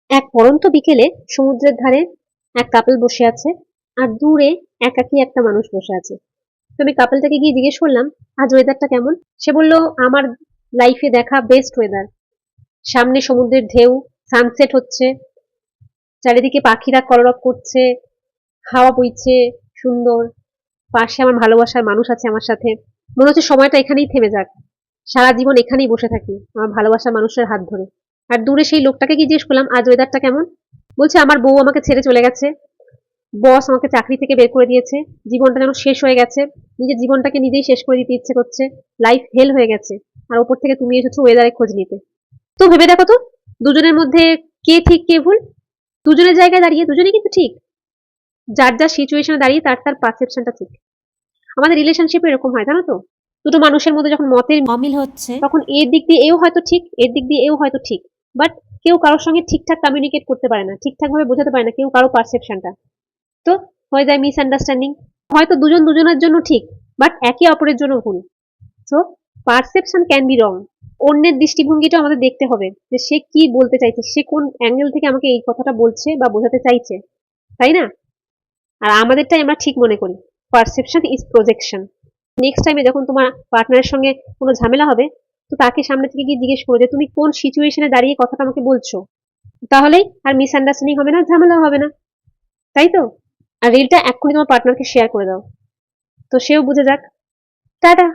এক পড়ন্ত বিকেলে সমুদ্রের ধারে এক কাপল বসে আছে, আর দূরে একাকী একটা মানুষ বসে আছে। তো আমি কাপলটাকে গিয়ে জিজ্ঞেস করলাম, আজ ওয়েদারটা কেমন? সে বলল, আমার লাইফে দেখা বেস্ট ওয়েদার। সামনে সমুদ্রের ঢেউ, সানসেট হচ্ছে, চারিদিকে পাখিরা কলরব করছে, হাওয়া বইছে সুন্দর, পাশে আমার ভালোবাসার মানুষ আছে আমার সাথে। মনে হচ্ছে সময়টা এখানেই থেমে যাক, সারা জীবন এখানেই বসে থাকি আমার ভালোবাসার মানুষের হাত ধরে। আর দূরে সেই লোকটাকে গিয়ে জিজ্ঞেস করলাম, আজ ওয়েদারটা কেমন? বলছে, আমার বউ আমাকে ছেড়ে চলে গেছে, বস আমাকে চাকরি থেকে বের করে দিয়েছে, জীবনটা যেন শেষ হয়ে গেছে, নিজের জীবনটাকে নিজেই শেষ করে দিতে ইচ্ছে করছে, লাইফ হেল হয়ে গেছে। আর ওপর থেকে তুমি এসেছো ওয়েদারে খোঁজ নিতে। তো ভেবে দেখো তো, দুজনের মধ্যে কে ঠিক কে ভুল? দুজনের জায়গায় দাঁড়িয়ে দুজনেই কিন্তু ঠিক। যার যার সিচুয়েশনে দাঁড়িয়ে তার তার পারসেপশনটা ঠিক। আমাদের রিলেশনশিপে এরকম হয়, জানো তো? দুটো মানুষের মধ্যে যখন মতের অমিল হচ্ছে। তখন এর দিক দিয়ে এও হয়তো ঠিক, এর দিক দিয়ে এও হয়তো ঠিক, বাট কেউ কারোর সঙ্গে ঠিকঠাক কমিউনিকেট করতে পারে না, ঠিকঠাক ভাবে বোঝাতে পারে না কেউ কারো পারসেপশনটা। তো হয়ে যায় মিসআন্ডারস্ট্যান্ডিং। হয়তো দুজন দুজনের জন্য ঠিক, বাট একে অপরের জন্য ভুল। So perception can be wrong. অন্যের দৃষ্টিভঙ্গিটা আমাদের দেখতে হবে, যে সে কি বলতে চাইছে, সে কোন অ্যাঙ্গেল থেকে আমাকে এই কথাটা বলছে বা বোঝাতে চাইছে, তাই না? আর আমাদেরটাই আমরা ঠিক মনে করি। Perception is projection. নেক্সট টাইমে যখন তোমার পার্টনারের সঙ্গে কোনো ঝামেলা হবে, তো তাকে সামনে থেকে গিয়ে জিজ্ঞেস করো যে তুমি কোন সিচুয়েশনে দাঁড়িয়ে কথাটা আমাকে বলছো। তাহলেই আর মিসআন্ডারস্ট্যান্ডিং হবে না, ঝামেলা হবে না, তাই তো? আর রিলটা এক্ষুনি তোমার পার্টনারকে শেয়ার করে দাও, তো সেও বুঝে যাক। টাটা।